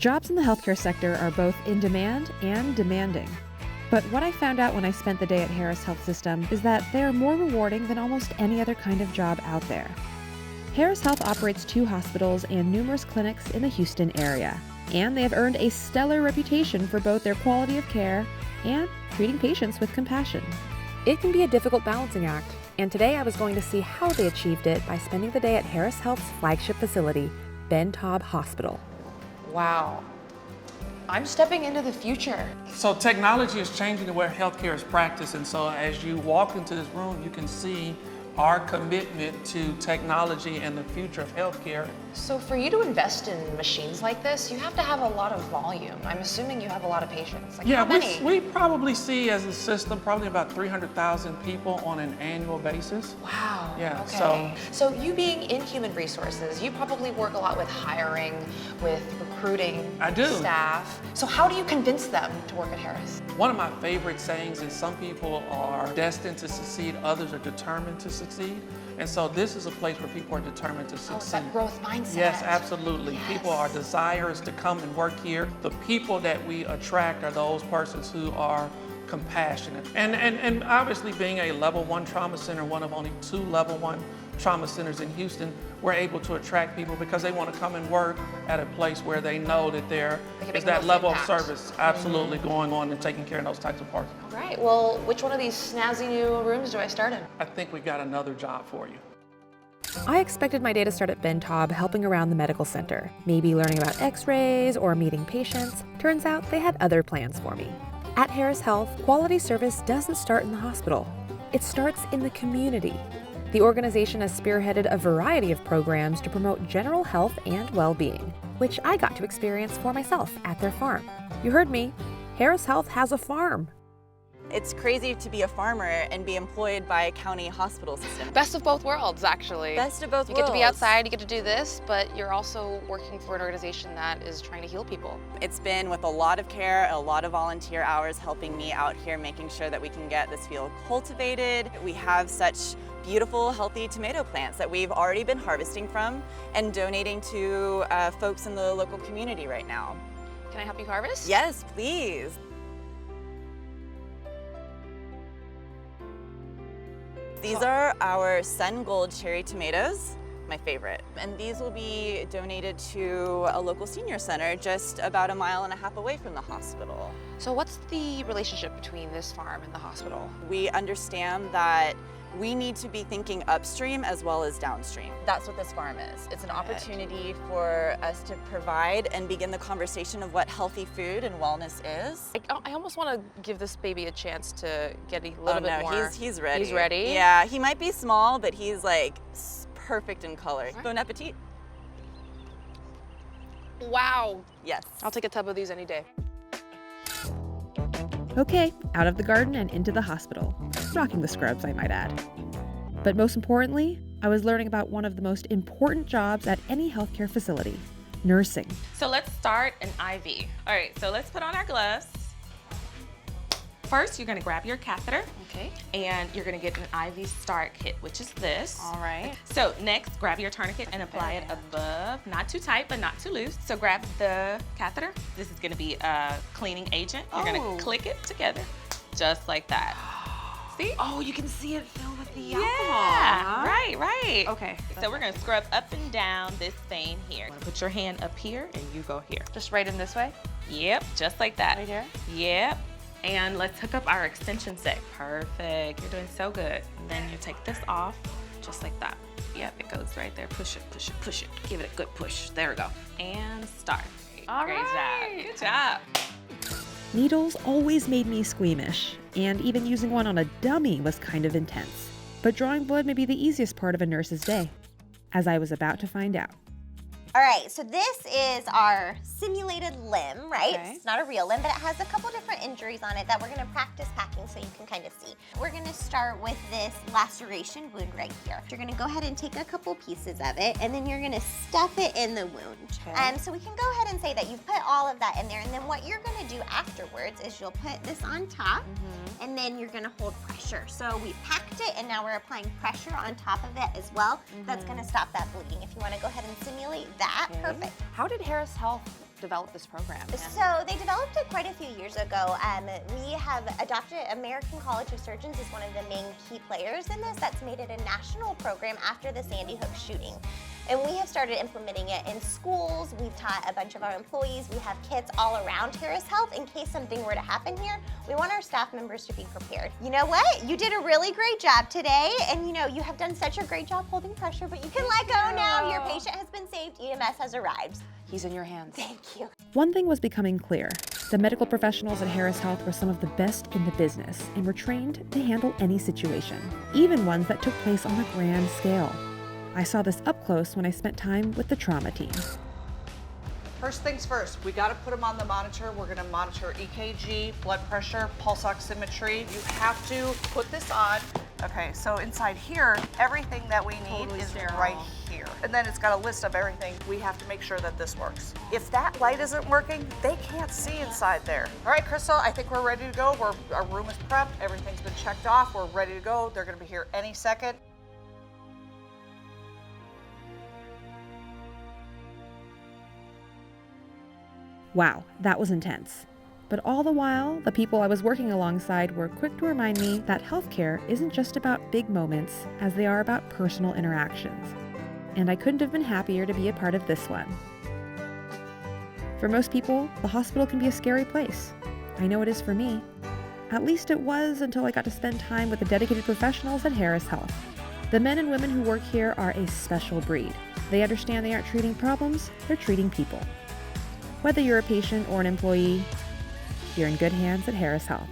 Jobs in the healthcare sector are both in demand and demanding. But what I found out when I spent the day at Harris Health System is that they are more rewarding than almost any other kind of job out there. Harris Health operates 2 hospitals and numerous clinics in the Houston area, and they have earned a stellar reputation for both their quality of care and treating patients with compassion. It can be a difficult balancing act, and today I was going to see how they achieved it by spending the day at Harris Health's flagship facility, Ben Taub Hospital. Wow. I'm stepping into the future. So technology is changing the way healthcare is practiced, and so as you walk into this room, you can see our commitment to technology and the future of healthcare. So for you to invest in machines like this, you have to have a lot of volume. I'm assuming you have a lot of patients. Like, how many? We probably see as a system probably about 300,000 people on an annual basis. Wow. Yeah. Okay. So you being in human resources, you probably work a lot with hiring, with recruiting I do. staff. So how do you convince them to work at Harris? One of my favorite sayings is some people are destined to succeed, others are determined to succeed. And so this is a place where people are determined to succeed. Oh, it's that growth mindset. Yes, absolutely. Yes. People are desirous to come and work here. The people that we attract are those persons who are compassionate. And obviously being a level 1 trauma center, one of only 2 level 1 trauma centers in Houston, we're able to attract people because they want to come and work at a place where they know that there is that level of service absolutely going on and taking care of those types of parts. All right, well, which one of these snazzy new rooms do I start in? I think we got another job for you. I expected my day to start at Ben Taub helping around the medical center, maybe learning about x-rays or meeting patients. Turns out they had other plans for me. At Harris Health, quality service doesn't start in the hospital. It starts in the community. The organization has spearheaded a variety of programs to promote general health and well-being, which I got to experience for myself at their farm. You heard me. Harris Health has a farm. It's crazy to be a farmer and be employed by a county hospital system. Best of both worlds, actually. Best of both worlds. You get to be outside, you get to do this, but you're also working for an organization that is trying to heal people. It's been with a lot of care, a lot of volunteer hours helping me out here, making sure that we can get this field cultivated. We have such beautiful, healthy tomato plants that we've already been harvesting from and donating to folks in the local community right now. Can I help you harvest? Yes, please. These are our Sun Gold cherry tomatoes, my favorite. And these will be donated to a local senior center just about 1.5 miles away from the hospital. So what's the relationship between this farm and the hospital? We understand that we need to be thinking upstream as well as downstream. That's what this farm is. It's an opportunity for us to provide and begin the conversation of what healthy food and wellness is. I almost want to give this baby a chance to get a little bit more. He's ready. He's ready? Yeah, he might be small, but he's like perfect in color. Bon appetit. Wow. Yes. I'll take a tub of these any day. Okay, out of the garden and into the hospital. Rocking the scrubs, I might add. But most importantly, I was learning about one of the most important jobs at any healthcare facility, nursing. So let's start an IV. All right, so let's put on our gloves. First, you're gonna grab your catheter. Okay. And you're gonna get an IV start kit, which is this. All right. So next, grab your tourniquet and apply it above, not too tight, but not too loose. So grab the catheter. This is gonna be a cleaning agent. You're gonna click it together, just like that. See? Oh, you can see it fill with the Yeah, alcohol. right. Okay. So we're gonna scrub up and down this vein here. Put your hand up here and you go here. Just right in this way? Yep, just like that. Right here? Yep. And let's hook up our extension set. Perfect, you're doing so good. And then you take this off, just like that. Yep, it goes right there. Push it, push it, push it. Give it a good push. There we go. And start. All Great right. job, good job. Needles always made me squeamish, and even using one on a dummy was kind of intense. But drawing blood may be the easiest part of a nurse's day, as I was about to find out. All right, so this is our simulated limb, right? Okay. It's not a real limb, but it has a couple different injuries on it that we're gonna practice packing so you can kind of see. We're gonna start with this laceration wound right here. You're gonna go ahead and take a couple pieces of it, and then you're gonna stuff it in the wound. Okay. So we can go ahead and say that you've put all of that in there, and then what you're gonna do afterwards is you'll put this on top, and then you're gonna hold pressure. So we packed it, and now we're applying pressure on top of it as well. That's gonna stop that bleeding. If you wanna go ahead and simulate that, perfect. How did Harris Health develop this program? So they developed it quite a few years ago. We have adopted American College of Surgeons as one of the main key players in this. That's made it a national program after the Sandy Hook shooting. And we have started implementing it in schools. We've taught a bunch of our employees. We have kits all around Harris Health in case something were to happen here. We want our staff members to be prepared. You know what? You did a really great job today. And you know, you have done such a great job holding pressure, but you can let go now. Your patient has been saved. EMS has arrived. He's in your hands. Thank you. One thing was becoming clear. The medical professionals at Harris Health were some of the best in the business and were trained to handle any situation, even ones that took place on a grand scale. I saw this up close when I spent time with the trauma team. First things first, we got to put them on the monitor. We're going to monitor EKG, blood pressure, pulse oximetry. You have to put this on. Okay, so inside here, everything that we need is right here. And then it's got a list of everything. We have to make sure that this works. If that light isn't working, they can't see inside there. All right, Crystal, I think we're ready to go. Our room is prepped. Everything's been checked off. We're ready to go. They're going to be here any second. Wow, that was intense. But all the while, the people I was working alongside were quick to remind me that healthcare isn't just about big moments as they are about personal interactions. And I couldn't have been happier to be a part of this one. For most people, the hospital can be a scary place. I know it is for me. At least it was until I got to spend time with the dedicated professionals at Harris Health. The men and women who work here are a special breed. They understand they aren't treating problems, they're treating people. Whether you're a patient or an employee, you're in good hands at Harris Health.